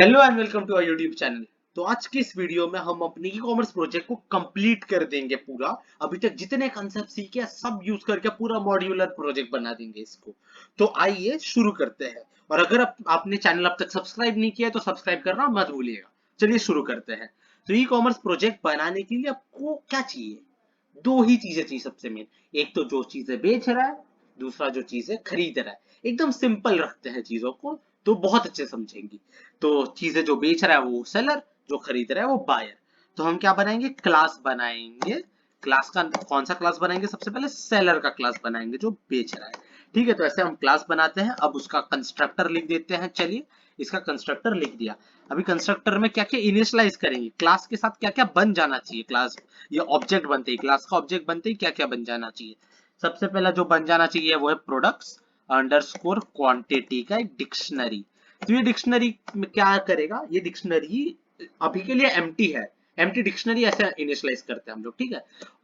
Hello and welcome to our YouTube channel. तो आज की इस वीडियो में हम अपने ई कॉमर्स प्रोजेक्ट को कंप्लीट कर देंगे पूरा। अभी तक जितने कंसेप्ट सीखे हैं सब यूज करके पूरा मॉड्यूलर प्रोजेक्ट बना देंगे इसको। तो आइए शुरू करते हैं। और अगर आपने चैनल अब तक सब्सक्राइब नहीं किया है तो सब्सक्राइब करना मत भूलिएगा। चलिए शुरू करते हैं। तो ई कॉमर्स प्रोजेक्ट बनाने के लिए आपको क्या चाहिए? दो ही चीजें चाहिए सबसे मेन। एक तो जो चीजें बेच रहा है, दूसरा जो चीजें खरीद रहा है। एकदम सिंपल रखते हैं चीजों को, तो बहुत अच्छे समझेंगी। तो चीजें जो बेच रहा है वो सेलर, जो खरीद रहा है वो बायर। तो हम क्या बनाएंगे? क्लास बनाएंगे। क्लास का कौन सा क्लास बनाएंगे? सबसे पहले सेलर का क्लास बनाएंगे जो बेच रहा है। ठीक है, तो ऐसे हम क्लास बनाते हैं। अब उसका कंस्ट्रक्टर लिख देते हैं। चलिए, इसका कंस्ट्रक्टर लिख दिया। अभी कंस्ट्रक्टर में क्या क्या इनिशियलाइज करेंगे, क्लास के साथ क्या क्या बन जाना चाहिए। क्लास ये ऑब्जेक्ट बनते ही, क्लास का ऑब्जेक्ट बनते ही क्या क्या बन जाना चाहिए। सबसे पहला जो बन जाना चाहिए वो है प्रोडक्ट्स अंडरस्कोर क्वांटिटी का एक डिक्शनरी। तो ये डिक्शनरी में क्या करेगा? ये डिक्शनरी अभी के लिए एम्प्टी है। एम्प्टी डिक्शनरी ऐसे इनिशियलाइज करते हैं हम लोग। ठीक है,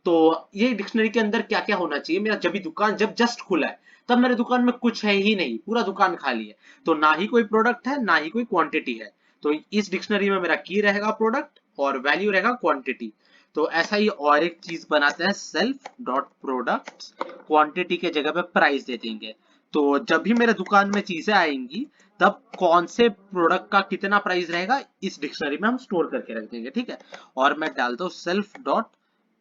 तो ये डिक्शनरी के अंदर क्या क्या होना चाहिए? मेरा जब भी दुकान जब जस्ट खुला है तब मेरे दुकान में कुछ है ही नहीं, पूरा दुकान खाली है। तो ना ही कोई प्रोडक्ट है ना ही कोई क्वांटिटी है। तो इस डिक्शनरी में मेरा की रहेगा प्रोडक्ट और वैल्यू रहेगा क्वांटिटी। तो ऐसा ही और एक चीज बनाते हैं, सेल्फ डॉट प्रोडक्ट क्वांटिटी के जगह पे प्राइस दे देंगे। तो जब भी मेरे दुकान में चीजें आएंगी तब कौन से प्रोडक्ट का कितना प्राइस रहेगा इस डिक्शनरी में हम स्टोर करके रख देंगे। ठीक है, और मैं डालता हूँ सेल्फ डॉट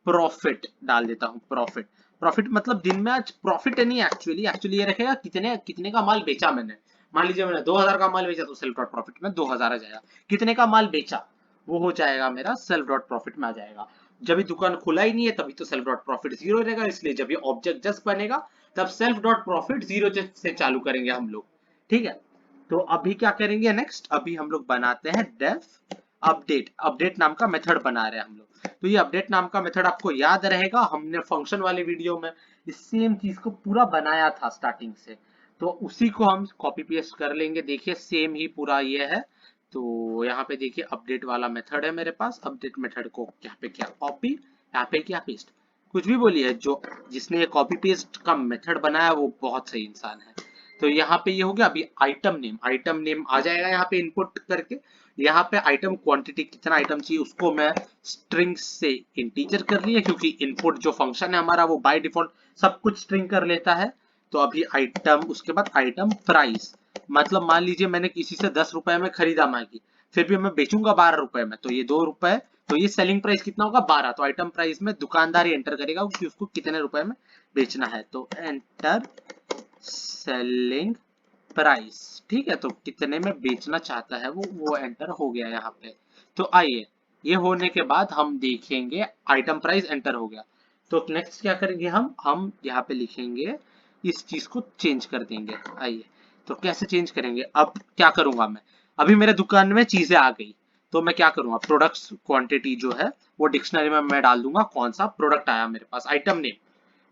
प्रॉफिट, डाल देता हूँ प्रॉफिट। प्रॉफिट मतलब दिन में आज प्रॉफिट नहीं, एक्चुअली एक्चुअली ये रखेगा कितने कितने का माल बेचा मैंने। मान लीजिए मैंने 2000 का माल बेचा तो सेल्फ डॉट प्रॉफिट में 2000 आ जाएगा। कितने का माल बेचा वो हो जाएगा मेरा सेल्फ डॉट प्रॉफिट में आ जाएगा। जब भी दुकान खुला ही नहीं है तभी तो सेल्फ डॉट प्रॉफिट जीरो रहेगा, इसलिए जब ये ऑब्जेक्ट जस्ट बनेगा तब सेल्फ डॉट प्रॉफिट जीरो से चालू करेंगे हम लोग। ठीक है, तो अभी क्या करेंगे नेक्स्ट? अभी हम लोग बनाते हैं डेफ अपडेट। अपडेट नाम का मेथड बना रहे हैं हम लोग। तो ये अपडेट नाम का मेथड आपको याद रहेगा, हमने फंक्शन वाले वीडियो में इस सेम चीज को पूरा बनाया था स्टार्टिंग से। तो उसी को हम कॉपी पेस्ट कर लेंगे। देखिए सेम ही पूरा ये है। तो यहाँ पे देखिए अपडेट वाला मेथड है मेरे पास। अपडेट मेथड को यहाँ पे क्या कॉपी, यहाँ पे क्या पेस्ट, कुछ भी बोलिए। जो जिसने ये कॉपी पेस्ट का मेथड बनाया वो बहुत सही इंसान है। तो यहाँ पे ये हो गया। अभी आइटम नेम आ जाएगा यहाँ पे इनपुट करके। यहाँ पे आइटम क्वांटिटी कितना आइटम चाहिए उसको मैं स्ट्रिंग से इंटीजर कर लिया, क्योंकि इनपुट जो फंक्शन है हमारा वो बाय डिफॉल्ट सब कुछ स्ट्रिंग कर लेता है। तो अभी आइटम, उसके बाद आइटम प्राइस, मतलब मान लीजिए मैंने किसी से 10 रुपए में खरीदा मैगी, फिर भी मैं बेचूंगा 12 रुपए में, तो ये 2 रुपए, तो ये सेलिंग प्राइस कितना होगा? 12। तो आइटम प्राइस में दुकानदार ही एंटर करेगा कि उसको कितने रुपए में बेचना है। तो एंटर सेलिंग प्राइस। ठीक है, तो कितने में बेचना चाहता है वो एंटर हो गया यहाँ पे। तो आइए, ये होने के बाद हम देखेंगे आइटम प्राइस एंटर हो गया। तो नेक्स्ट क्या करेंगे? हम यहाँ पे लिखेंगे, इस चीज को चेंज कर देंगे। आइए, तो कैसे चेंज करेंगे? अब क्या करूंगा मैं? अभी मेरे दुकान में चीजें आ गई, तो मैं क्या करूंगा? प्रोडक्ट्स क्वांटिटी जो है वो डिक्शनरी में मैं डाल दूंगा कौन सा प्रोडक्ट आया मेरे पास, आइटम नेम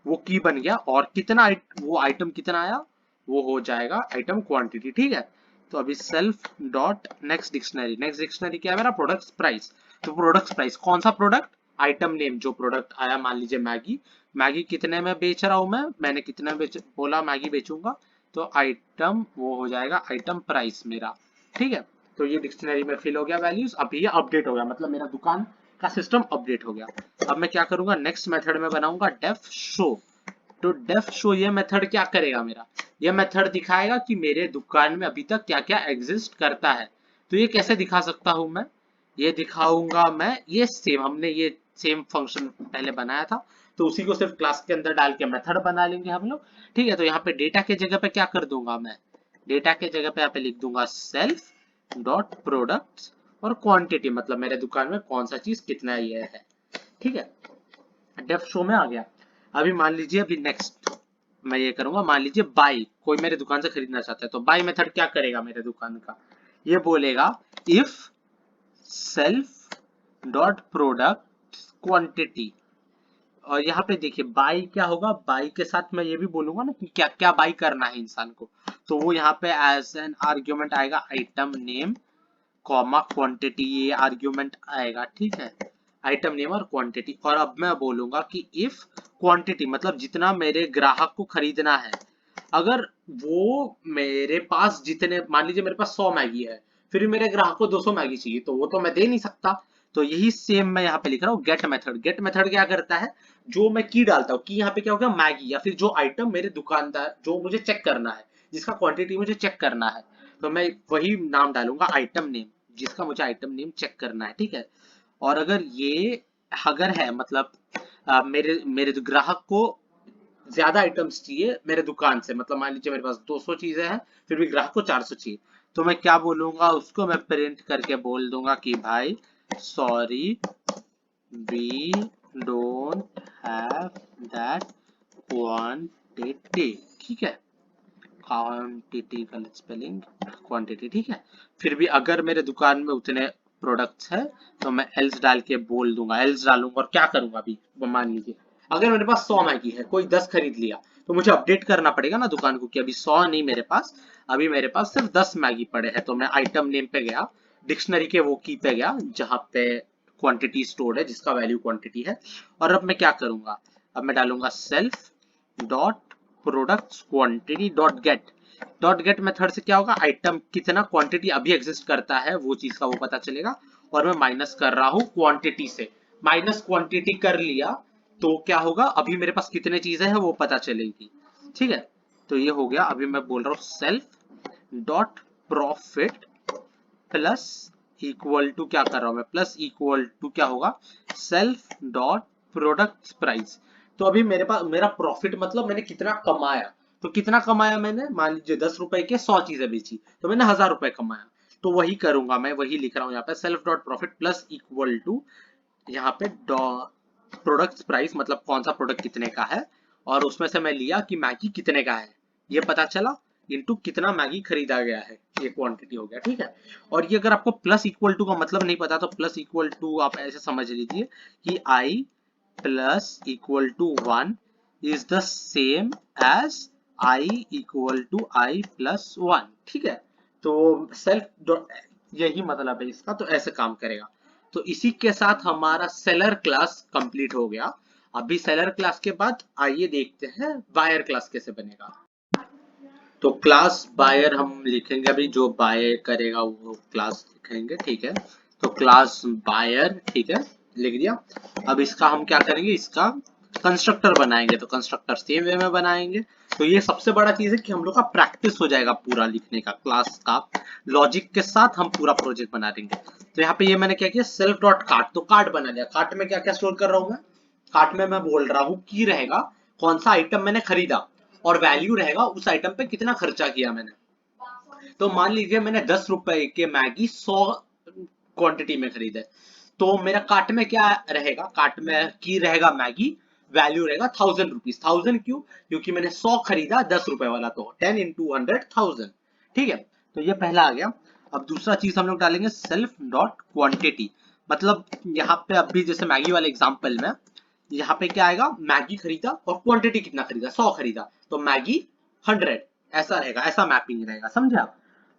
वो की बन गया, और कितना वो आइटम कितना आया वो हो जाएगा आइटम क्वांटिटी। ठीक है, तो अभी self dot next dictionary, next dictionary क्या है मेरा? Products price. तो प्रोडक्ट्स प्राइस कौन सा प्रोडक्ट? आइटम नेम जो प्रोडक्ट आया, मान लीजिए मैगी। मैगी कितने में बेच रहा हूं मैंने कितने में बोला मैगी बेचूंगा, तो आइटम वो हो जाएगा आइटम प्राइस मेरा। ठीक है, तो ये डिक्शनरी में फिल हो गया वैल्यूज। अभी ये अपडेट हो गया, मतलब मेरा दुकान का सिस्टम अपडेट हो गया। अब मैं क्या करूंगा? नेक्स्ट मेथड में बनाऊंगा डेफ शो। तो डेफ शो ये मेथड क्या करेगा मेरा? ये मेथड दिखाएगा कि मेरे दुकान में अभी तक क्या क्या एग्जिस्ट करता है। तो ये कैसे दिखा सकता हूं मैं? ये दिखाऊंगा मैं, ये सेम हमने ये सेम फंक्शन पहले बनाया था, तो उसी को सिर्फ क्लास के अंदर डाल के मेथड बना लेंगे हम लोग। ठीक है, तो यहाँ पे डेटा के जगह पे क्या कर दूंगा मैं? डेटा के जगह पे यहाँ पे लिख दूंगा सेल्फ डॉट प्रोडक्ट और क्वांटिटी, मतलब मेरे दुकान में कौन सा चीज कितना ये है। ठीक है, डेफ शो में आ गया। अभी मान लीजिए, अभी नेक्स्ट मैं ये करूंगा, मान लीजिए बाई, कोई मेरे दुकान से खरीदना चाहता है, तो बाई मेथड क्या करेगा मेरे दुकान का? ये बोलेगा if self dot product quantity. और यहाँ पे देखिए बाई क्या होगा? बाई के साथ मैं ये भी बोलूंगा ना कि क्या क्या बाई करना है इंसान को। तो वो यहाँ पे एज एन आर्ग्यूमेंट आएगा आइटम नेम कॉमा क्वांटिटी, ये आर्ग्यूमेंट आएगा। ठीक है, आइटम नेम और क्वांटिटी। और अब मैं बोलूंगा कि इफ क्वांटिटी मतलब जितना मेरे ग्राहक को खरीदना है, अगर वो मेरे पास जितने, मान लीजिए मेरे पास 100 मैगी है, फिर मेरे ग्राहक को 200 मैगी चाहिए, तो वो तो मैं दे नहीं सकता। तो यही सेम मैं यहाँ पे लिख रहा हूँ गेट मेथड। गेट मेथड क्या करता है, जो मैं की डालता हूँ, की यहाँ पे क्या होगा, मैगी या फिर जो आइटम मेरे दुकानदार जो मुझे चेक करना है, जिसका क्वांटिटी मुझे चेक करना है, तो मैं वही नाम डालूंगा आइटम नेम, जिसका मुझे आइटम नेम चेक करना है, ठीक है। और अगर है मतलब मेरे मेरे ग्राहक को ज्यादा आइटम्स चाहिए मेरे दुकान से, मतलब मान लीजिए मेरे पास 200 चीजें हैं, फिर भी ग्राहक को 400 चाहिए, तो मैं क्या बोलूंगा उसको, मैं प्रिंट करके बोल दूंगा कि भाई sorry we don't have that quantity, ठीक है। क्वांटिटी का स्पेलिंग क्वांटिटी, ठीक है। फिर भी अगर मेरे दुकान में उतने प्रोडक्ट्स है तो मैं एल्स डाल के बोल दूंगा, एल्स डालूंगा। और क्या करूंगा अभी, मान लीजिए अगर मेरे पास 100 मैगी है, कोई 10 खरीद लिया, तो मुझे अपडेट करना पड़ेगा ना दुकान को कि अभी 100 नहीं मेरे पास, अभी मेरे पास सिर्फ 10 मैगी पड़े हैं। तो मैं आइटम नेम पे गया, डिक्शनरी के वो की पे गया जहां पे क्वांटिटी स्टोर्ड है, जिसका वैल्यू क्वांटिटी है। और अब मैं क्या करूंगा, अब मैं डालूंगा self dot products quantity dot gate. Dot get method से क्या होगा, आइटम कितना क्वांटिटी अभी एग्जिस्ट करता है वो चीज का वो पता चलेगा। और मैं माइनस कर रहा हूँ क्वांटिटी से, माइनस क्वांटिटी कर लिया तो क्या होगा, अभी मेरे पास कितने चीजें हैं वो पता चलेगी, ठीक है। तो ये हो गया। अभी मैं बोल रहा हूँ self dot profit plus equal to, क्या कर रहा हूं मैं, प्लस इक्वल टू क्या होगा, सेल्फ डॉट प्रोडक्ट प्राइस। तो अभी मेरे पास मेरा प्रॉफिट मतलब मैंने कितना कमाया, तो कितना कमाया मैंने, मान लीजिए 10 रुपए के 100 चीजें बेची, तो मैंने 1000 रुपए कमाया। तो वही करूंगा मैं, वही लिख रहा हूँ यहाँ पे, self dot profit plus equal to, यहाँ पे प्रोडक्ट प्राइस मतलब कौन सा प्रोडक्ट कितने का है, और उसमें से मैं लिया कि मैगी कितने का है, ये पता चला, इनटू कितना मैगी खरीदा गया है, ये क्वांटिटी हो गया, ठीक है। और ये अगर आपको प्लस इक्वल टू का मतलब नहीं पता तो प्लस इक्वल टू आप ऐसे समझ लीजिए कि i plus equal to 1 is the same as i equal to i plus 1, ठीक है। तो सेल्फ, यही मतलब है इसका, तो ऐसे काम करेगा। तो इसी के साथ हमारा सेलर क्लास कंप्लीट हो गया। अभी सेलर क्लास के बाद आइए देखते हैं बायर क्लास कैसे बनेगा। तो क्लास बायर हम लिखेंगे, अभी जो बाय करेगा वो क्लास लिखेंगे, ठीक है। तो क्लास बायर, ठीक है, लिख दिया। अब इसका हम क्या करेंगे, इसका कंस्ट्रक्टर बनाएंगे। तो कंस्ट्रक्टर सेम वे में बनाएंगे। तो ये सबसे बड़ा चीज है कि हम लोग का प्रैक्टिस हो जाएगा पूरा लिखने का, क्लास का लॉजिक के साथ हम पूरा प्रोजेक्ट बना देंगे। तो यहाँ पे ये मैंने क्या किया, सेल्फ डॉट कार्ट, तो कार्ट बना लिया। कार्ट में क्या क्या स्टोर कर रहा हूँ मैं, कार्ट में मैं बोल रहा हूँ की रहेगा कौन सा आइटम मैंने खरीदा, और वैल्यू रहेगा उस आइटम पे कितना खर्चा किया मैंने। तो मान लीजिए मैंने 10 रुपए के मैगी 100 क्वांटिटी में खरीदे, तो मेरा कार्ट में क्या रहेगा, कार्ट में की रहेगा मैगी, वैल्यू रहेगा 1000 रुपीज। 1000 क्यों, क्योंकि मैंने 100 खरीदा 10 रुपए वाला, तो 10 इंटू 100 1000, ठीक है। तो ये पहला आ गया। अब दूसरा चीज हम लोग डालेंगे सेल्फ डॉट क्वांटिटी, मतलब यहाँ पे अभी जैसे मैगी वाले एग्जांपल में यहाँ पे क्या आएगा, मैगी खरीदा और क्वांटिटी कितना खरीदा, 100 खरीदा, तो मैगी 100, ऐसा रहेगा, ऐसा मैपिंग रहेगा, समझे आप।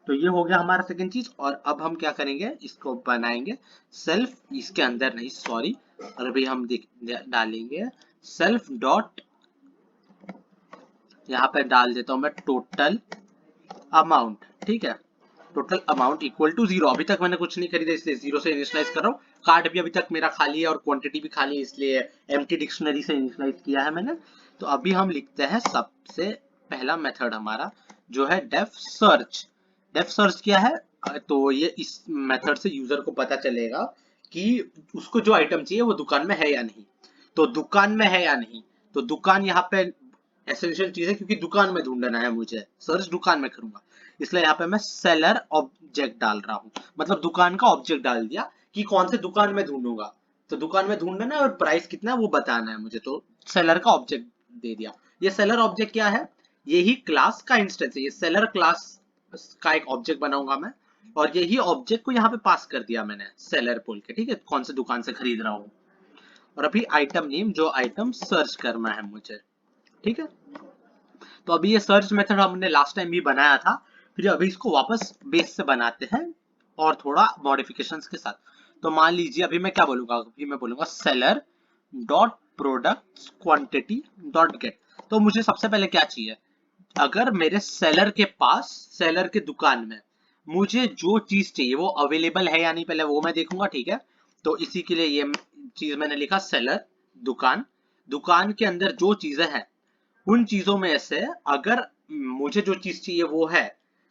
तो ये हो गया हमारा सेकंड चीज। और अब हम क्या करेंगे, इसको बनाएंगे सेल्फ, इसके अंदर नहीं सॉरी, और अभी हम डालेंगे सेल्फ डॉट, यहाँ पे डाल देता हूं मैं टोटल अमाउंट, ठीक है। Total amount equal to 0। अभी तक मैंने कुछ नहीं खरीदा इसलिए 0 से इनिशियलाइज कर रहा हूँ। कार्ड भी अभी तक मेरा खाली है और क्वांटिटी भी खाली है, इसलिए एम्प्टी डिक्शनरी से इनिशियलाइज किया है मैंने। तो अभी हम लिखते हैं सबसे पहला मेथड हमारा जो है डेफ सर्च। डेफ सर्च क्या है, तो ये इस मेथड से यूजर को पता चलेगा कि उसको जो आइटम चाहिए वो दुकान में है या नहीं। तो दुकान में है या नहीं, तो दुकान यहाँ पे एसेंशियल चीज है, क्योंकि दुकान में ढूंढना है मुझे, सर्च दुकान में करूंगा, इसलिए यहाँ पे मैं सेलर ऑब्जेक्ट डाल रहा हूँ, मतलब दुकान का ऑब्जेक्ट डाल दिया कि कौन से दुकान में ढूंढूंगा। तो दुकान में ढूंढना है और प्राइस कितना है वो बताना है मुझे, तो सेलर का ऑब्जेक्ट दे दिया। ये सेलर ऑब्जेक्ट क्या है, यही क्लास का इंस्टेंस है, ये सेलर क्लास का एक ऑब्जेक्ट बनाऊंगा मैं, और यही ऑब्जेक्ट को यहाँ पे पास कर दिया मैंने सेलर बोल के, ठीक है, कौन से दुकान से खरीद रहा हूँ। और अभी आइटम नेम, जो आइटम सर्च करना है मुझे, ठीक है। तो अभी ये सर्च मेथड हमने लास्ट टाइम भी बनाया था, फिर अभी इसको वापस बेस से बनाते हैं और थोड़ा मॉडिफिकेशंस के साथ। तो मान लीजिए अभी मैं क्या बोलूंगा, अभी मैं बोलूंगा seller dot product quantity dot gate. तो मुझे सबसे पहले क्या चाहिए, अगर मेरे सेलर के पास, सेलर के दुकान में मुझे जो चीज चाहिए वो अवेलेबल है या नहीं पहले वो मैं देखूंगा, ठीक है। तो इसी के लिए ये चीज मैंने लिखा सेलर, दुकान। दुकान के अंदर जो चीजें हैं उन चीजों में से अगर मुझे जो चीज चाहिए वो है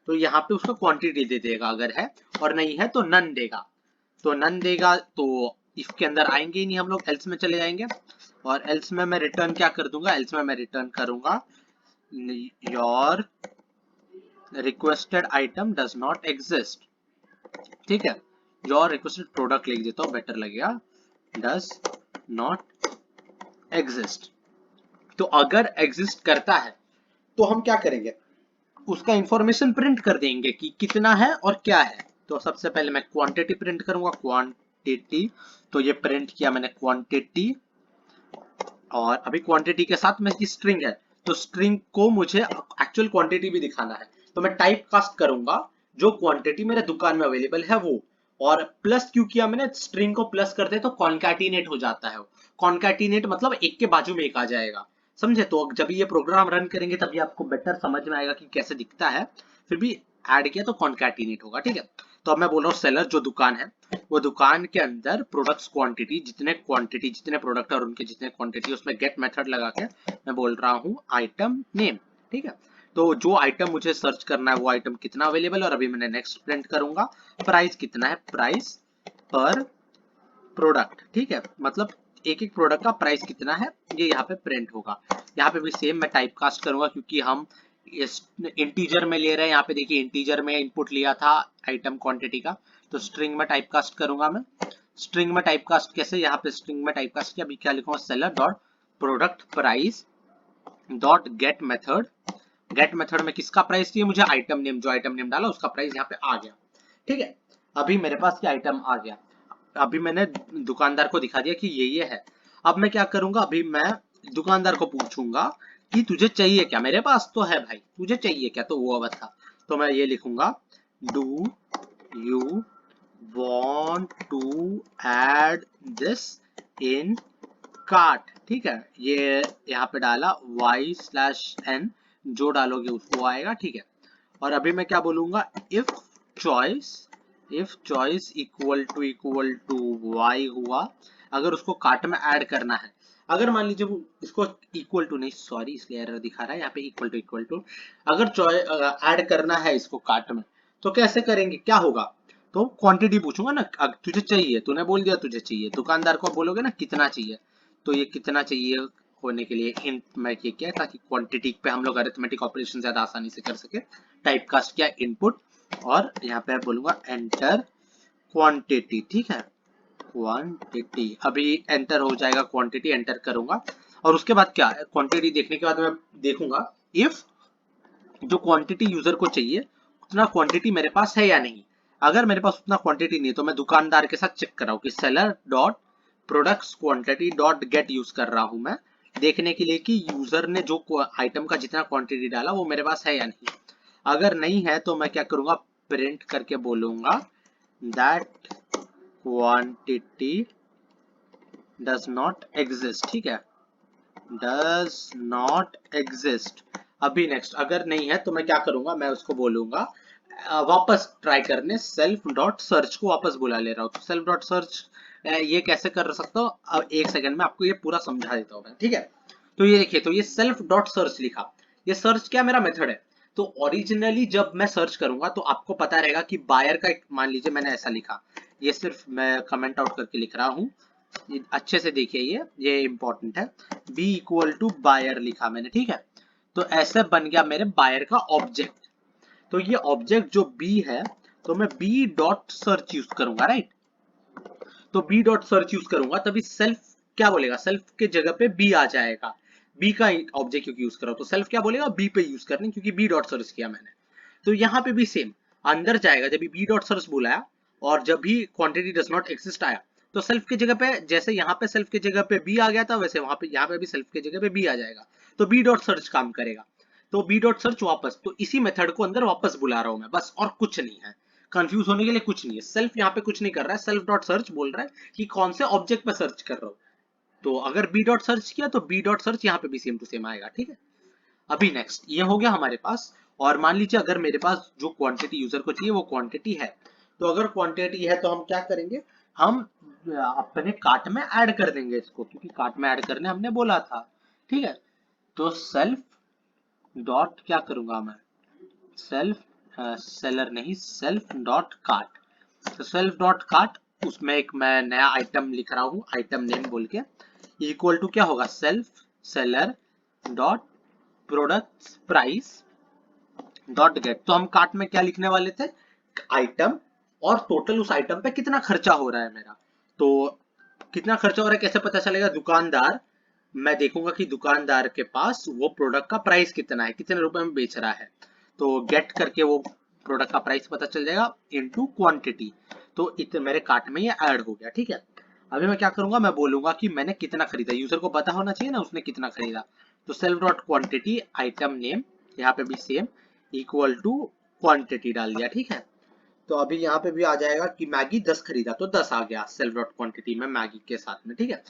तो यहाँ पे उसको क्वांटिटी दे देगा अगर है, और नहीं है तो नन देगा। तो नन देगा तो इफ के अंदर आएंगे ही नहीं हम लोग, एल्स में चले जाएंगे। और एल्स में मैं रिटर्न क्या कर दूंगा, एल्स में मैं रिटर्न करूंगा your requested item does not exist, ठीक है। योर रिक्वेस्टेड प्रोडक्ट लिख देता हूँ, बेटर लगेगा, डज नॉट एग्जिस्ट। तो अगर एग्जिस्ट करता है तो हम क्या करेंगे, उसका इंफॉर्मेशन प्रिंट कर देंगे कि कितना है और क्या है। तो सबसे पहले मैं क्वांटिटी प्रिंट करूंगा, क्वांटिटी। तो ये प्रिंट किया मैंने क्वांटिटी, और अभी क्वांटिटी के साथ में स्ट्रिंग है, तो स्ट्रिंग को मुझे एक्चुअल क्वांटिटी भी दिखाना है। तो मैं टाइप कास्ट करूंगा जो क्वांटिटी मेरे दुकान में अवेलेबल है वो, और प्लस क्यों किया मैंने, स्ट्रिंग को प्लस करते तो कॉन्कैटिनेट हो जाता है। कॉन्कैटिनेट मतलब एक के बाजू में एक आ जाएगा, समझे। तो जब ये प्रोग्राम रन करेंगे तभी आपको बेटर समझ में आएगा कि कैसे दिखता है। फिर भी ऐड किया तो कॉन्कैटिनेट होगा, ठीक है। तो अब मैं बोल रहा हूँ सेलर जो दुकान है, वो दुकान के अंदर प्रोडक्ट्स क्वांटिटी, जितने प्रोडक्ट और उनके जितने क्वांटिटी, उसमें गेट मेथड लगा के मैं बोल रहा हूँ आइटम नेम, ठीक है। तो जो आइटम मुझे सर्च करना है वो आइटम कितना अवेलेबल, और अभी मैंने नेक्स्ट प्रिंट करूंगा, प्राइस कितना है, प्राइस पर प्रोडक्ट, ठीक है। मतलब एक एक प्रोडक्ट का प्राइस कितना है ये यहाँ पे प्रिंट होगा। यहाँ पे भी सेम मैं टाइप कास्ट करूंगा क्योंकि हम इस इंटीजर में ले रहे हैं। यहाँ पे देखिए इंटीजर में इनपुट लिया था आइटम क्वांटिटी का, तो स्ट्रिंग में टाइप कास्ट करूंगा मैं। स्ट्रिंग में टाइप कास्ट कैसे, यहाँ पे स्ट्रिंग में टाइप कास्ट किया, अभी क्या लिखूंगा, seller dot product price dot get method. Get method में किसका प्राइस चाहिए मुझे, आइटम नेम, जो आइटम नेम डाला उसका प्राइस यहाँ पे आ गया, ठीक है। अभी मेरे पास ये आइटम आ गया, अभी मैंने दुकानदार को दिखा दिया कि ये है। अब मैं क्या करूंगा, अभी मैं दुकानदार को पूछूंगा कि तुझे चाहिए क्या, मेरे पास तो है भाई, तुझे चाहिए क्या, तो वो बता। तो मैं ये लिखूंगा, do you want to add this in cart, ठीक है। ये यहाँ पे डाला y/n, जो डालोगे उसको आएगा, ठीक है। और अभी मैं क्या बोलूंगा, if choice equal to y हुआ, अगर उसको कार्ट में ऐड करना है, अगर मान लीजिए वो इसको इक्वल टू नहीं, सॉरी इसलिए एरर दिखा रहा है यहाँ पे, इक्वल टू अगर चॉइस ऐड करना है इसको कार्ट में, तो कैसे करेंगे, क्या होगा। तो क्वांटिटी पूछूंगा ना, तुझे चाहिए, तूने बोल दिया तुझे चाहिए, दुकानदार को बोलोगे ना कितना चाहिए, तो ये कितना चाहिए होने के लिए हिंट मैं ये किया ताकि क्वांटिटी पे हम लोग अरिथमेटिक ऑपरेशन ज्यादा आसानी से कर सके। टाइप कास्ट किया इनपुट, और यहाँ पे बोलूंगा एंटर क्वांटिटी, ठीक है, क्वांटिटी। अभी एंटर हो जाएगा, क्वांटिटी एंटर करूंगा, और उसके बाद क्या है, क्वांटिटी देखने के बाद मैं देखूंगा इफ जो क्वांटिटी यूजर को चाहिए उतना क्वांटिटी मेरे पास है या नहीं। अगर मेरे पास उतना क्वांटिटी नहीं है तो मैं दुकानदार के साथ चेक कर रहा हूँ कि seller dot products quantity dot gate use कर रहा हूँ मैं, देखने के लिए कि यूजर ने जो आइटम का जितना क्वांटिटी डाला वो मेरे पास है या नहीं। अगर नहीं है तो मैं क्या करूंगा, प्रिंट करके बोलूंगा that quantity does not exist, ठीक है, डज नॉट एग्जिस्ट। अभी नेक्स्ट अगर नहीं है तो मैं क्या करूंगा, मैं उसको बोलूंगा वापस ट्राई करने, सेल्फ डॉट सर्च को वापस बुला ले रहा हूँ। तो सेल्फ डॉट सर्च ये कैसे कर सकता हूँ, अब एक सेकंड में आपको ये पूरा समझा देता हूँ मैं, ठीक है। तो ये देखिए, तो ये सेल्फ डॉट सर्च लिखा, ये सर्च क्या मेरा मेथड है। तो ओरिजिनली जब मैं सर्च करूंगा तो आपको पता रहेगा कि बायर का, मान लीजिए मैंने ऐसा लिखा, ये सिर्फ मैं कमेंट आउट करके लिख रहा हूँ, अच्छे से देखिए, ये इंपॉर्टेंट है, बी इक्वल टू बायर लिखा मैंने, ठीक है। तो ऐसे बन गया मेरे बायर का ऑब्जेक्ट। तो ये ऑब्जेक्ट जो बी है, तो मैं बी डॉट सर्च यूज करूंगा, राइट। तो बी डॉट सर्च यूज करूंगा तभी सेल्फ क्या बोलेगा, सेल्फ के जगह पे बी आ जाएगा, बी का ऑब्जेक्ट क्योंकि यूज कर रहा हूं, तो सेल्फ क्या बोलेगा, बी पे यूज करने, क्योंकि बी डॉट सर्च किया मैंने। तो यहाँ पे भी सेम, अंदर जाएगा जब बी डॉट सर्च बुलाया, और जब भी क्वांटिटी डज नॉट एक्सिस्ट आया, तो सेल्फ की जगह पे, जैसे यहाँ पे सेल्फ की जगह पे बी आ गया था, वैसे वहां पे यहाँ पे भी सेल्फ की जगह पे बी आ जाएगा, तो बी डॉट सर्च काम करेगा। तो बी डॉट सर्च वापस, तो इसी मेथड को अंदर वापस बुला रहा हूं मैं, बस, और कुछ नहीं है, कंफ्यूज होने के लिए कुछ नहीं है। सेल्फ यहाँ पे कुछ नहीं कर रहा है, सेल्फ डॉट सर्च बोल रहा है कि कौन से ऑब्जेक्ट पे सर्च कर रहा हूँ। तो अगर बी डॉट सर्च किया तो बी डॉट सर्च यहाँ पे भी सेम टू सेम आएगा, ठीक है। अभी नेक्स्ट ये हो गया हमारे पास, और मान लीजिए अगर मेरे पास जो क्वांटिटी यूजर को चाहिए वो क्वांटिटी है, तो अगर क्वांटिटी है तो हम क्या करेंगे, हम अपने कार्ट में ऐड कर देंगे इसको, क्योंकि कार्ट में ऐड करने हमने बोला था। ठीक है, तो सेल्फ डॉट क्या करूंगा मैं, सेल्फ सेलर नहीं, सेल्फ डॉट कार्ट। तो सेल्फ डॉट कार्ट, उसमें एक मैं नया आइटम लिख रहा हूँ, आइटम नेम बोल के, इक्वल टू क्या होगा, self seller dot product price dot gate. तो हम कार्ट में क्या लिखने वाले थे, आइटम और टोटल उस आइटम पे कितना खर्चा हो रहा है मेरा। तो कितना खर्चा हो रहा है कैसे पता चलेगा, दुकानदार, मैं देखूंगा कि दुकानदार के पास वो प्रोडक्ट का प्राइस कितना है, कितने रुपए में बेच रहा है, तो गेट करके वो प्रोडक्ट का प्राइस पता चल जाएगा इनटू क्वांटिटी। तो इतने मेरे कार्ट में ये ऐड हो गया। ठीक है, अभी मैं क्या करूंगा, मैं बोलूंगा कि मैंने कितना खरीदा, यूजर को पता होना चाहिए ना उसने कितना खरीदा। तो self dot quantity item name, यहाँ पे भी सेम, इक्वल टू क्वांटिटी डाल दिया। ठीक है, तो अभी यहाँ पे भी आ जाएगा कि मैगी 10 खरीदा, तो 10 आ गया सेल्फ डॉट क्वांटिटी में मैगी के साथ में। ठीक है,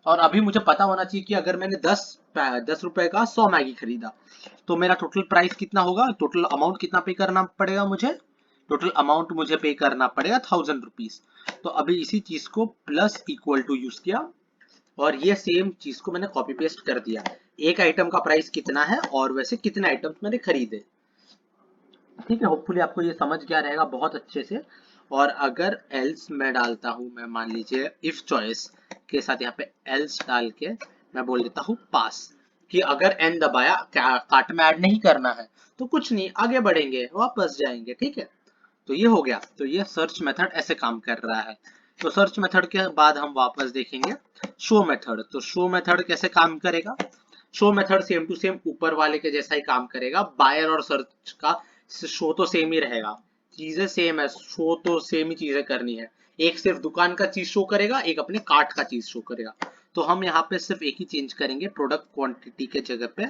और अभी मुझे पता होना चाहिए कि अगर मैंने 10 रुपए का 100 मैगी खरीदा, तो मेरा टोटल प्राइस कितना होगा, टोटल अमाउंट कितना पे करना पड़ेगा मुझे, टोटल अमाउंट मुझे पे करना पड़ेगा 1000 रुपीज। तो अभी इसी चीज को प्लस इक्वल टू यूज किया, और ये सेम चीज को मैंने कॉपी पेस्ट कर दिया, एक आइटम का प्राइस कितना है और वैसे कितने आइटम्स मैंने खरीदे। ठीक है, होपफुली आपको ये समझ गया रहेगा बहुत अच्छे से। और अगर एल्स मैं डालता हूं, मैं मान लीजिए इफ चॉइस के साथ यहाँ पे एल्स डाल के मैं बोल देता हूँ पास, कि अगर एन दबाया कार्ट में ऐड नहीं करना है तो कुछ नहीं, आगे बढ़ेंगे, वापस जाएंगे। ठीक है, तो ये हो गया। तो ये सर्च मेथड ऐसे काम कर रहा है। तो सर्च मेथड के बाद हम वापस देखेंगे शो मेथड। तो शो मेथड कैसे काम करेगा, show method same to same ऊपर वाले के जैसा ही काम करेगा, बायर और सर्च का शो तो सेम ही रहेगा, चीजें सेम है, शो तो सेम ही चीजें करनी है, एक सिर्फ दुकान का चीज शो करेगा, एक अपने कार्ट का चीज शो करेगा। तो हम यहाँ पे सिर्फ एक ही चेंज करेंगे, प्रोडक्ट क्वांटिटी के जगह पे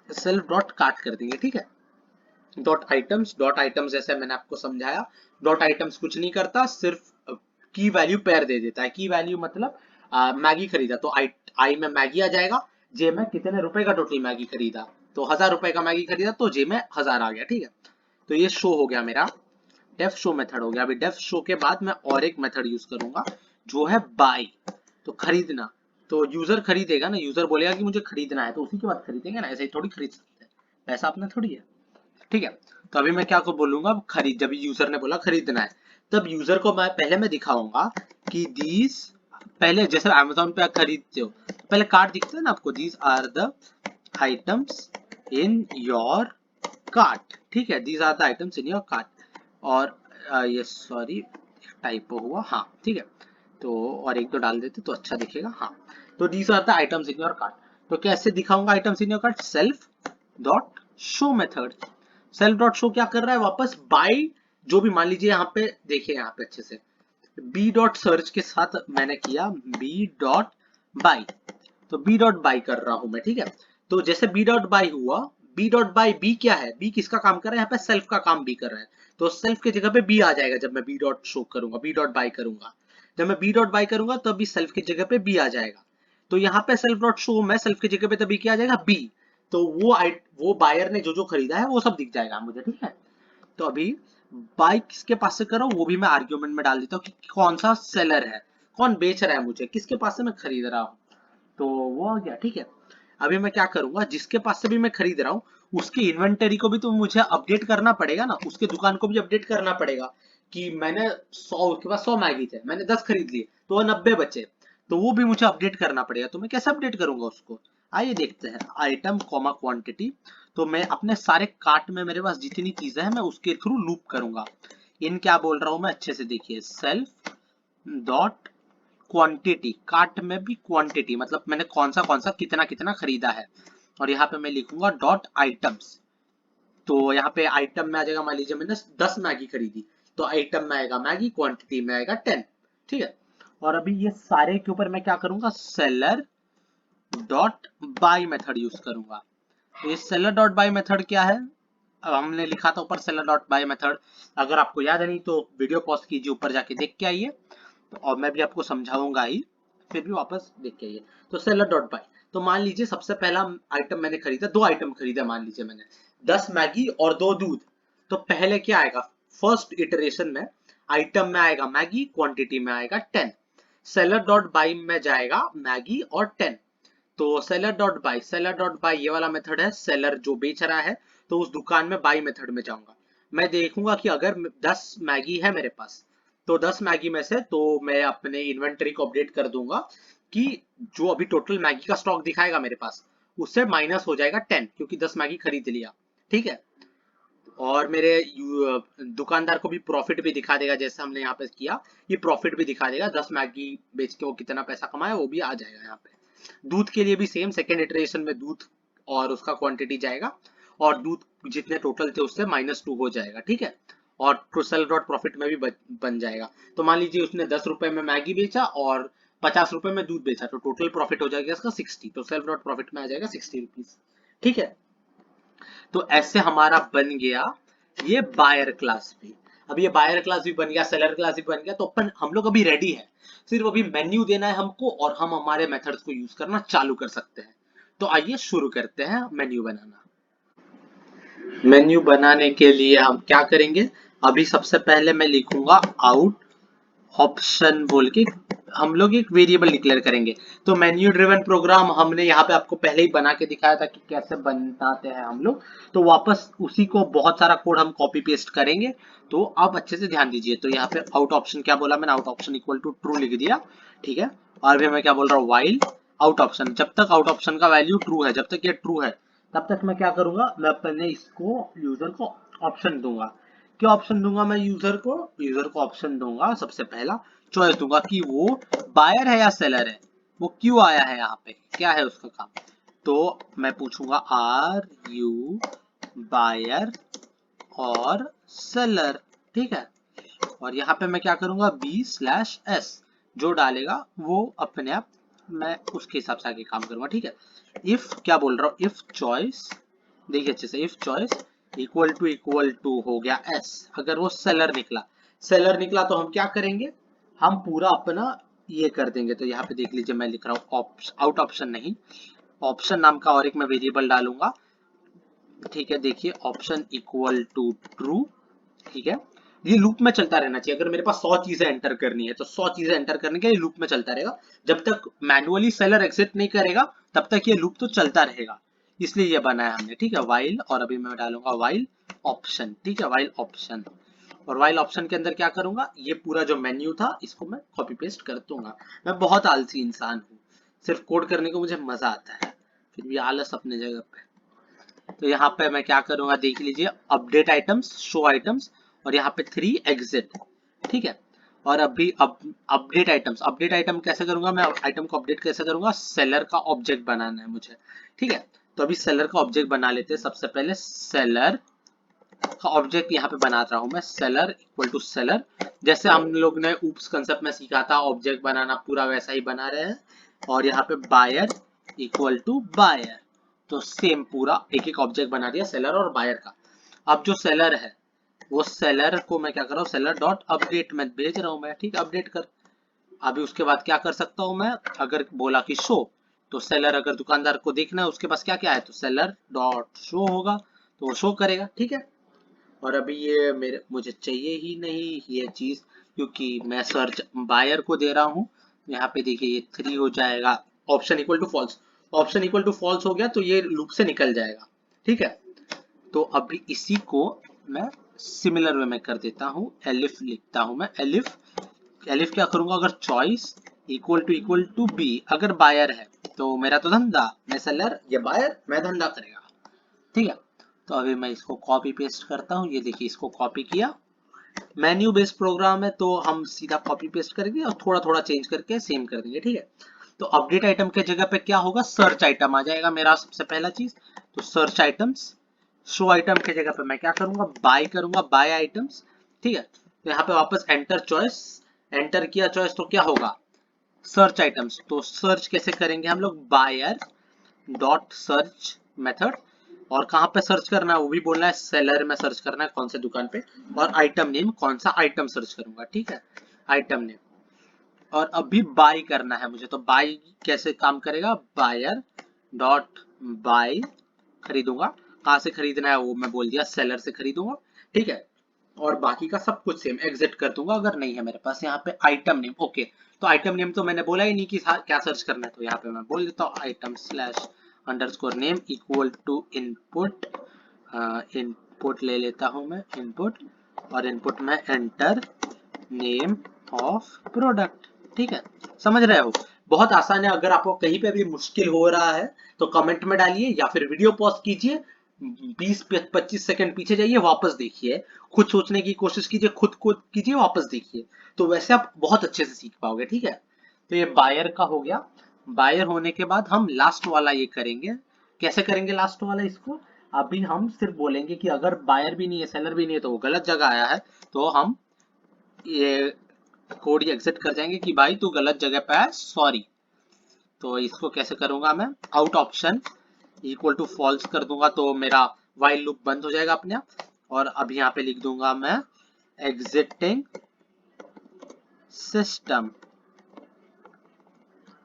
सेल्फ डॉट कार्ट कर देंगे। ठीक है, डॉट आइटम्स जैसे मैंने आपको समझाया, डॉट आइटम्स कुछ नहीं करता, सिर्फ की वैल्यू पेयर दे देता है। की वैल्यू मतलब मैगी खरीदा तो आई में मैगी आ जाएगा, जे में कितने रुपए का टोटल मैगी खरीदा, तो 1000 रुपए का मैगी खरीदा तो जे में 1000 आ गया। ठीक है, तो ये शो हो गया मेरा, डेफ शो मेथड हो गया। अभी डेफ शो के बाद मैं और एक मेथड यूज करूंगा जो है बाय, तो खरीदना। तो यूजर खरीदेगा ना, यूजर बोलेगा कि मुझे खरीदना है, तो उसी के बाद खरीदेंगे ना, ऐसे ही थोड़ी खरीद सकते हैं, पैसा अपना थोड़ी है। ठीक है, तो अभी मैं क्या को बोलूंगा, खरीद, जब यूजर ने बोला खरीदना है, तब यूजर को मैं पहले मैं दिखाऊंगा कि दीज, पहले जैसे अमेजोन पे आप खरीदते हो पहले कार्ड दिखता है ना आपको, these are the items in your cart. ठीक है, these are the items in your cart, और ये सॉरी टाइपो हुआ, हाँ ठीक है, तो और एक दो डाल देते तो अच्छा दिखेगा। हाँ, तो these are the items in your cart. तो कैसे दिखाऊंगा items in your cart, self dot show method. Self dot show क्या कर रहा है, वापस बाय, जो भी मान लीजिए यहाँ पे देखिए, यहाँ पे अच्छे से बी डॉट सर्च के साथ मैंने किया बी डॉट बाय, तो बी डॉट बाय कर रहा हूं मैं। ठीक है, तो जैसे बी डॉट बाय हुआ, बी डॉट बाय, बी क्या है, बी किसका काम कर रहा है, यहाँ पे सेल्फ का काम बी कर रहा है, तो सेल्फ की जगह पे बी आ जाएगा जब मैं बी डॉट शो करूंगा, बी डॉट बाय करूंगा, जब मैं बी डॉट बाय करूंगा तब भी सेल्फ की जगह पे बी आ जाएगा। तो यहाँ पे सेल्फ डॉट शो में सेल्फ की जगह पे तभी क्या आ जाएगा, बी, तो वो बायर ने जो जो खरीदा है वो सब दिख जाएगा मुझे। ठीक है, तो अभी बाय किसके पास से करो वो भी मैं आर्ग्यूमेंट में डाल देता हूँ कि कौन सा सेलर है, कौन बेच रहा है मुझे, किसके पास से मैं खरीद रहा हूँ, तो वो आ गया। ठीक है, अभी मैं क्या करूंगा, जिसके पास से भी मैं खरीद रहा हूँ उसकी इन्वेंटरी को भी तो मुझे अपडेट करना पड़ेगा ना, उसके दुकान को भी अपडेट करना पड़ेगा कि मैंने 100, उसके पास 100 मैगी थे, मैंने 10 खरीद लिए तो 90 बचे, तो वो भी मुझे अपडेट करना पड़ेगा। तो मैं कैसे अपडेट करूंगा उसको, आइए देखते हैं, आइटम कॉमा क्वांटिटी। तो मैं अपने सारे कार्ट में मेरे पास जितनी चीजें हैं मैं उसके थ्रू लूप करूंगा। इन क्या बोल रहा हूं मैं, अच्छे से देखिए, सेल्फ डॉट क्वांटिटी, कार्ट में भी क्वांटिटी मतलब मैंने कौन सा कितना कितना खरीदा है, और यहाँ पे मैं लिखूंगा डॉट आइटम्स। तो यहाँ पे आइटम में आ जाएगा, मान लीजिए मैंने 10 मैगी खरीदी, तो आइटम में आएगा मैगी, क्वांटिटी में आएगा 10। ठीक है, और अभी ये सारे के ऊपर मैं क्या करूंगा, seller dot by method use करूंगा। तो ये सेलर डॉट बाय मेथड क्या है, अब हमने लिखा था ऊपर सेलर डॉट बाय मेथड, अगर आपको याद है नहीं तो वीडियो पॉज कीजिए, ऊपर जाके देख के आइए, और मैं भी आपको समझाऊंगा ही, फिर भी वापस देख के आइए। तो सेलर डॉट बाय, तो मान लीजिए सबसे पहला आइटम मैंने खरीदा, 2 आइटम खरीदा मान लीजिए मैंने, 10 मैगी और 2 दूध। तो पहले क्या आएगा, फर्स्ट इटरेशन में आइटम में आएगा मैगी, क्वांटिटी में आएगा 10। सेलर डॉट बाई में जाएगा मैगी और 10। तो सेलर डॉट बाई ये वाला मेथड है, सेलर जो बेच रहा है, तो उस दुकान में बाई मेथड में जाऊंगा। मैं देखूंगा कि अगर 10 मैगी है मेरे पास, तो 10 मैगी में से तो मैं अपने इन्वेंटरी को अपडेट कर दूंगा कि जो अभी टोटल मैगी का स्टॉक दिखाएगा मेरे पास, उससे माइनस हो जाएगा 10, क्योंकि 10 मैगी खरीद लिया। ठीक है, और मेरे दुकानदार को भी प्रॉफिट भी दिखा देगा, जैसे हमने यहाँ पे किया, ये प्रॉफिट भी दिखा देगा, 10 मैगी बेच के वो कितना पैसा कमाया वो भी आ जाएगा यहाँ पे। दूध के लिए भी सेम, सेकेंड इटरेशन में दूध और उसका क्वांटिटी जाएगा, और दूध जितने टोटल थे उससे -2 हो जाएगा। ठीक है, और सेल डॉट प्रॉफिट में भी बन जाएगा। तो मान लीजिए उसने 10 रुपए में मैगी बेचा और 50 रुपए में दूध बेचा, तो टोटल प्रॉफिट हो जाएगा इसका 60, तो सेल्फ डॉट प्रॉफिट में आ जाएगा 60 रुपीज। ठीक है, तो ऐसे हमारा बन गया ये बायर क्लास भी। अब ये बायर क्लास भी बन गया, सेलर क्लास भी बन गया, तो अपन हम लोग अभी रेडी है, सिर्फ अभी मेन्यू देना है हमको और हम हमारे मेथड्स को यूज करना चालू कर सकते हैं। तो आइए शुरू करते हैं मेन्यू बनाना। मेन्यू बनाने के लिए हम क्या करेंगे, अभी सबसे पहले मैं लिखूंगा आउट ऑप्शन बोल के, हम लोग एक वेरिएबल डिक्लेयर करेंगे। तो मेन्यू ड्रिवन प्रोग्राम हमने यहाँ पे आपको पहले ही बना के दिखाया था कि कैसे बनाते हैं हम लोग, तो वापस उसी को बहुत सारा कोड हम कॉपी पेस्ट करेंगे। तो आप अच्छे से ध्यान दीजिए। तो यहाँ पे आउट ऑप्शन क्या बोला मैंने, out option equal to true लिख दिया। ठीक है, और फिर मैं क्या बोल रहा हूँ, वाइल आउट ऑप्शन, जब तक आउट ऑप्शन का वैल्यू ट्रू है, जब तक ये ट्रू है, तब तक मैं क्या करूंगा, मैं पहले इसको यूजर को ऑप्शन दूंगा। क्या ऑप्शन दूंगा मैं यूजर को, ऑप्शन दूंगा सबसे पहला, चॉइस दूंगा कि वो बायर है या सेलर है, वो क्यों आया है यहाँ पे, क्या है उसका काम। तो मैं पूछूंगा आर यू बायर और सेलर। ठीक है, और यहाँ पे मैं क्या करूंगा, b/s, जो डालेगा वो अपने आप मैं उसके हिसाब से आगे काम करूंगा। ठीक है, इफ क्या बोल रहा हूँ, इफ चॉइस, देखिए अच्छे से, इफ चॉइस इक्वल टू हो गया s, अगर वो सेलर निकला, तो हम क्या करेंगे, हम पूरा अपना ये कर देंगे। तो यहाँ पे देख लीजिए मैं लिख रहा हूँ आउट ऑप्शन नहीं, ऑप्शन नाम का और एक मैं वेरिएबल डालूंगा। ठीक है, देखिए ऑप्शन इक्वल टू ट्रू। ठीक है, ये लूप में चलता रहना चाहिए। अगर मेरे पास 100 चीजें एंटर करनी है तो 100 चीजें एंटर करने के लिए लूप में चलता रहेगा, जब तक मैन्युअली सेलर एग्जिट नहीं करेगा तब तक ये लूप तो चलता रहेगा, इसलिए ये बनाया हमने। ठीक है, वाइल, और अभी मैं डालूंगा वाइल ऑप्शन। ठीक है, वाइल ऑप्शन, और वाइल ऑप्शन के अंदर क्या करूंगा, ये पूरा जो मेन्यू था इसको मैं कॉपी पेस्ट कर दूंगा। मैं बहुत आलसी इंसान हूँ, सिर्फ कोड करने को मुझे मजा आता है, फिर भी आलस अपने जगह पे। तो यहाँ पे मैं क्या करूंगा, देख लीजिए, अपडेट आइटम्स, शो आइटम्स, और यहाँ पे 3 एग्जिट। ठीक है, और अभी अपडेट आइटम्स, अपडेट आइटम कैसे करूंगा मैं, आइटम को अपडेट कैसे करूंगा, सेलर का ऑब्जेक्ट बनाना है मुझे। ठीक है, तो अभी सेलर का ऑब्जेक्ट बना लेते हैं। सबसे पहले सेलर का ऑब्जेक्ट यहाँ पे बना रहा हूँ मैं, सेलर इक्वल टू सेलर, जैसे हम लोग ने ऊप्स कंसेप्ट में सीखा था ऑब्जेक्ट बनाना, पूरा वैसा ही बना रहे हैं। और यहाँ पे बायर इक्वल टू बायर, तो सेम पूरा एक एक ऑब्जेक्ट बना दिया सेलर और बायर का। अब जो सेलर है, वो सेलर को मैं क्या कर रहा हूँ, सेलर डॉट अपडेट में भेज रहा हूँ मैं। ठीक है, अपडेट कर। अभी उसके बाद क्या कर सकता हूँ मैं, अगर बोला कि शो, तो सेलर, अगर दुकानदार को देखना है उसके पास क्या क्या है, तो सेलर डॉट शो होगा, तो वो शो करेगा। ठीक है, और अभी ये मुझे चाहिए ही नहीं ये चीज, क्योंकि मैं सर्च बायर को दे रहा हूँ। यहाँ पे देखिए ये 3 हो जाएगा, option equal to false, option equal to false हो गया तो ये लूप से निकल जाएगा। ठीक है, तो अभी इसी को मैं सिमिलर वे में कर देता हूँ, एलिफ लिखता हूँ मैं, एलिफ, एलिफ क्या करूंगा, अगर चॉइस इक्वल टू बी, अगर बायर है तो मेरा तो धंधा, मैं सेलर, ये बायर, मैं धंधा करेगा। ठीक है, तो अभी मैं इसको कॉपी पेस्ट करता हूँ, ये देखिए इसको कॉपी किया। मेन्यू बेस्ड प्रोग्राम है तो हम सीधा कॉपी पेस्ट करेंगे और थोड़ा थोड़ा चेंज करके सेम कर देंगे। ठीक है, तो अपडेट आइटम के जगह पे क्या होगा, सर्च आइटम आ जाएगा मेरा सबसे पहला चीज। तो सर्च आइटम्स, शो आइटम के जगह पे मैं क्या करूंगा, बाय करूंगा, बाय आइटम्स। ठीक है, तो यहाँ पे वापस एंटर चॉइस, एंटर किया चॉइस, तो क्या होगा, सर्च आइटम्स। तो सर्च कैसे करेंगे हम लोग, बायर डॉट सर्च मेथड, और कहाँ पे सर्च करना है वो भी बोलना है, सेलर में सर्च करना है कौन से दुकान पे, और आइटम नेम कौन सा आइटम सर्च करूंगा। ठीक है, आइटम नेम, और अभी बाय करना है मुझे, तो बाय कैसे काम करेगा, बायर डॉट बाय, खरीदूंगा, कहाँ से खरीदना है वो मैं बोल दिया, सेलर से खरीदूंगा, ठीक है। और बाकी का सब कुछ सेम एग्जिट कर दूंगा अगर नहीं है मेरे पास। यहाँ पे आइटम नेम, ओके, तो आइटम नेम तो मैंने बोला ही नहीं कि क्या सर्च करना है, तो यहाँ पे मैं बोल देता हूँ item slash underscore name equal to input. Input ले लेता हूँ मैं, इनपुट, और इनपुट में एंटर नेम ऑफ प्रोडक्ट, ठीक है। समझ रहे हो, बहुत आसान है। अगर आपको कहीं पे भी मुश्किल हो रहा है तो कमेंट में डालिए या फिर वीडियो पॉज कीजिए, 20-25 सेकंड पीछे जाइए, वापस देखिए, खुद सोचने की कोशिश कीजिए, खुद को कीजिए, वापस देखिए, तो वैसे आप बहुत अच्छे से सीख पाओगे, ठीक है। तो ये बायर का हो गया। बायर होने के बाद हम लास्ट वाला ये करेंगे। कैसे करेंगे लास्ट वाला इसको? अभी हम सिर्फ बोलेंगे कि अगर बायर भी नहीं है, सेलर भी नहीं है, तो वो गलत जगह आया है, तो हम ये कोड ये एग्जिट कर जाएंगे कि भाई तू गलत जगह पे है, सॉरी। तो इसको कैसे करूंगा मैं? Out option equal to false कर दूंगा तो मेरा वाइल लूप बंद हो जाएगा अपने आप। और अभी यहाँ पे लिख दूंगा मैं exiting system,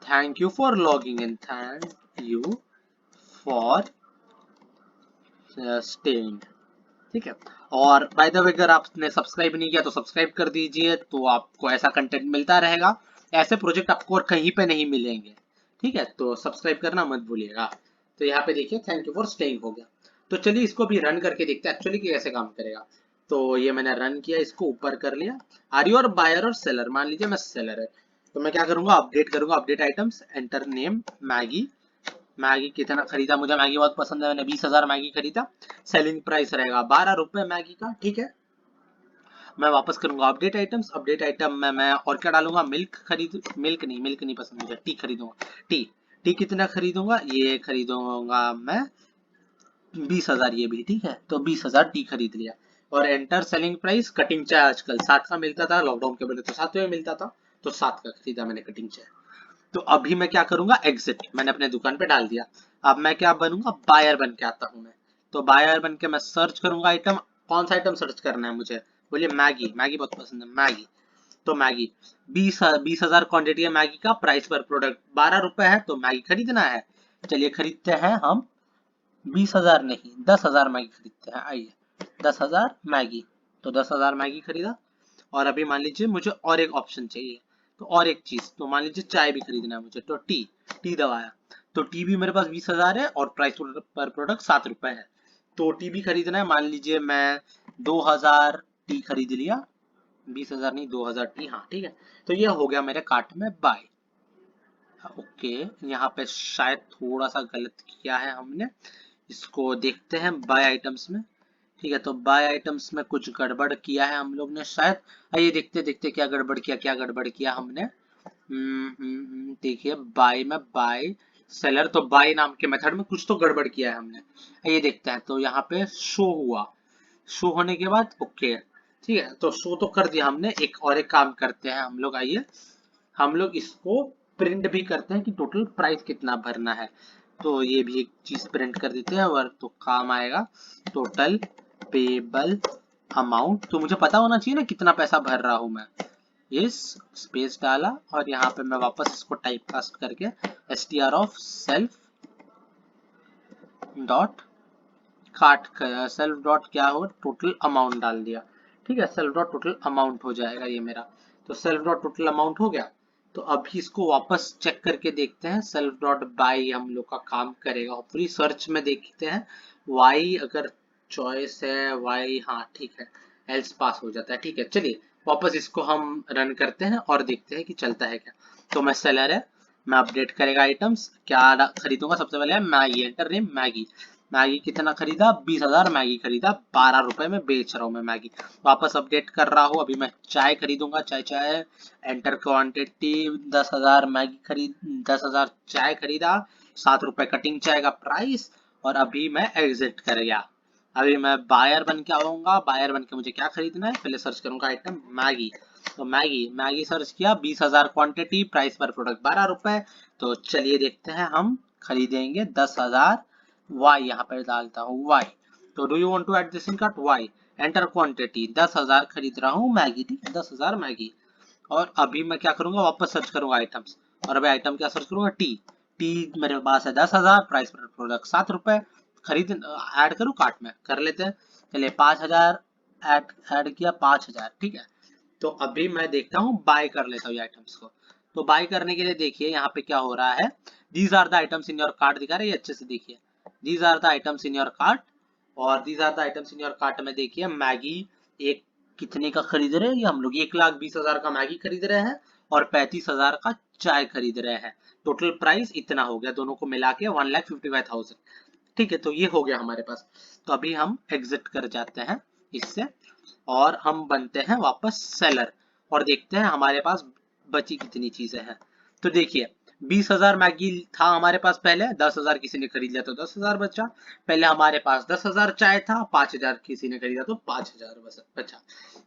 thank you for logging in, thank you for staying, ठीक है। और बाय द वे अगर आपने सब्सक्राइब नहीं किया तो सब्सक्राइब कर दीजिए, तो आपको ऐसा कंटेंट मिलता रहेगा। ऐसे प्रोजेक्ट आपको और कहीं पे नहीं मिलेंगे, ठीक है, तो सब्सक्राइब करना मत भूलिएगा। तो यहाँ पे देखिए थैंक यू फॉर स्टेइंग हो गया। तो चलिए इसको भी रन करके देखते हैं एक्चुअली कि कैसे काम करेगा। तो ये मैंने रन किया, इसको ऊपर कर लिया। आर यू और बायर और सेलर, मान लीजिए मैं सेलर है, तो मैं क्या करूंगा, अपडेट करूंगा, update items, enter name Maggi. Maggi कितना खरीदा, मुझे मैगी बहुत पसंद है, मैंने 20,000 मैगी खरीदा। सेलिंग प्राइस रहेगा 12 रुपए मैगी का, ठीक है। मैं वापस करूंगा अपडेट आइटम्स, अपडेट आइटम में मैं और क्या डालूंगा, मिल्क खरीद, मिल्क नहीं पसंद मुझे, टी खरीदूंगा, टी। टी कितना खरीदूंगा, ये खरीदूंगा मैं 20,000, ये भी ठीक है, तो 20,000 टी खरीद लिया। और एंटर सेलिंग प्राइस, कटिंग चाय आजकल 7 का मिलता था, लॉकडाउन के पहले तो 7 में मिलता था, तो 7 का खरीदा मैंने कटिंग चाय। तो अभी मैं क्या करूंगा, एग्जिट मैंने अपने दुकान पे डाल दिया। अब मैं क्या बनूंगा, बायर बन के आता हूं मैं। तो बायर बन के मैं सर्च करूंगा आइटम, कौन सा आइटम सर्च करना है मुझे, बोलिए मैगी, मैगी बहुत पसंद है, मैगी। तो मैगी 20,000 क्वांटिटी है मैगी का, प्राइस पर प्रोडक्ट 12 रुपए है, तो मैगी खरीदना है। चलिए खरीदते हैं हम, 20,000 नहीं 10,000 मैगी खरीदते हैं, आइए 10,000 मैगी। तो 10,000 मैगी खरीदा। और अभी मान लीजिए मुझे और एक ऑप्शन चाहिए, तो और एक चीज, तो मान लीजिए चाय भी खरीदना है मुझे, तो टी, टी दबाया, तो टी भी मेरे पास 20,000 है और प्राइस पर प्रोडक्ट 7 रुपए है, तो टी भी खरीदना है। मान लीजिए मैं 2,000 टी खरीद लिया, 20,000 नहीं 2,000 टी, हाँ ठीक है। तो ये हो गया मेरे कार्ट में बाय। ओके, यहाँ पे शायद थोड़ा सा गलत किया है हमने, इसको देखते हैं बाय आइटम्स में। ठीक है, तो बाय आइटम्स में कुछ गड़बड़ किया है हम लोग ने शायद। आइए देखते देखते क्या गड़बड़ किया, क्या गड़बड़ किया हमने। देखिए बाय में, बाय सेलर, तो बाय नाम के मेथड में कुछ तो गड़बड़ किया है हमने। आइए देखते हैं, तो यहाँ पे शो हुआ, शो होने के बाद ओके, ठीक है, तो शो तो कर दिया हमने। एक और एक काम करते हैं हम लोग, आइए हम लोग इसको प्रिंट भी करते हैं कि टोटल प्राइस कितना भरना है। तो ये भी एक चीज प्रिंट कर देते हैं और तो काम आएगा, टोटल पेबल अमाउंट। तो मुझे पता होना चाहिए ना कितना पैसा भर रहा हूं मैं। इस स्पेस डाला और यहाँ पे मैं वापस इसको टाइप कास्ट करके str ऑफ सेल्फ डॉट काट कर, सेल्फ डॉट क्या हो, टोटल अमाउंट डाल दिया, ठीक है। सेल्फ डॉट टोटल अमाउंट हो जाएगा ये मेरा। तो सेल्फ डॉट टोटल अमाउंट हो गया। तो अभी इसको वापस चेक करके देखते हैं, सेल्फ डॉट बाई हम लोग का काम करेगा होपफुली। सर्च में देखते हैं, वाई अगर चॉइस है, वाई हाँ ठीक है, एल्स पास हो जाता है, ठीक है। चलिए वापस इसको हम रन करते हैं और देखते हैं कि चलता है क्या। तो मैं सेलर है, मैं अपडेट करेगा आइटम्स, क्या खरीदूंगा सबसे पहले, Maggi, enter name Maggi. Maggi कितना खरीदा, 20,000 मैगी खरीदा, 12 रुपए में बेच रहा हूँ मैं मैगी। वापस अपडेट कर रहा हूँ, अभी मैं चाय खरीदूंगा, चाय चाय, एंटर क्वांटिटी 10,000 मैगी खरीद, 10,000 चाय खरीदा, 7 रुपए कटिंग चाय का प्राइस। और अभी मैं एग्जिट कर गया। अभी मैं बायर बन के आऊंगा, बायर बन के मुझे क्या खरीदना है, पहले सर्च करूंगा आइटम मैगी। तो मैगी, मैगी सर्च किया, 20,000 क्वांटिटी, प्राइस पर प्रोडक्ट 12 रुपए। तो चलिए देखते हैं, हम खरीदेंगे 10,000, वाई यहाँ पर डालता हूँ वाई। तो do you want to add this in cart, Y, enter quantity 10,000 खरीद रहा हूँ मैगी, ठीक है 10,000 मैगी। और अभी मैं क्या करूंगा, वापस सर्च करूंगा आइटम्स, और अभी आइटम क्या सर्च करूंगा, टी। टी मेरे पास है 10,000, प्राइस पर प्रोडक्ट 7 रुपए। खरीद ऐड करूँ कार्ट में, कर लेते हैं। चलिए 5,000 ऐड ऐड किया, 5,000 ठीक है। तो अभी मैं देखता हूँ बाय कर लेता हूँ ये आइटम्स को। तो बाय करने के लिए देखिए यहाँ पे क्या हो रहा है, these are the items in your cart दिखा रहे हैं, ये अच्छे से देखिए, these are the items in your cart. और these are the items in your cart में देखिए मैगी एक कितने का खरीद रहे हैं, ये हम लोग 1,20,000 का मैगी खरीद रहे हैं और 35,000 का चाय खरीद रहे हैं। टोटल प्राइस इतना हो गया, दोनों को मिला के 1,55,000। ठीक है, तो ये हो गया हमारे पास। तो अभी हम एग्जिट कर जाते हैं इससे और हम बनते हैं वापस सेलर और देखते हैं हमारे पास बची कितनी चीजें हैं। तो देखिए 20,000 मैगी था हमारे पास पहले, 10,000 किसी ने खरीद लिया तो 10,000 बचा। पहले हमारे पास 10,000 चाय था, 5,000 किसी ने खरीदा तो 5,000 बचा।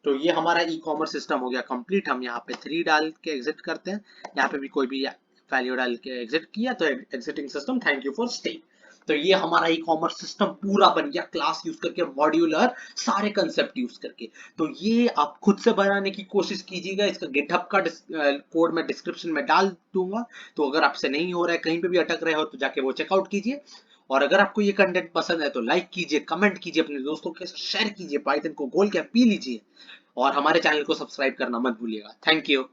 तो ये हमारा ई कॉमर्स सिस्टम हो गया कंप्लीट। हम यहाँ पे 3 डाल के एग्जिट करते हैं, यहाँ पे भी कोई भी वैल्यू डाल के एग्जिट किया तो exiting system, thank you for staying. तो ये हमारा ई कॉमर्स सिस्टम पूरा बन गया, क्लास यूज करके, मॉड्यूलर, सारे कंसेप्ट यूज करके। तो ये आप खुद से बनाने की कोशिश कीजिएगा। इसका गिटहब का कोड मैं डिस्क्रिप्शन में डाल दूंगा। तो अगर आपसे नहीं हो रहा है, कहीं पे भी अटक रहे हो, तो जाके वो चेकआउट कीजिए। और अगर आपको ये कंटेंट पसंद है तो लाइक कीजिए, कमेंट कीजिए, अपने दोस्तों के साथ शेयर कीजिए, पाइथन को गोल क्या पी लीजिए और हमारे चैनल को सब्सक्राइब करना मत भूलिएगा। Thank you.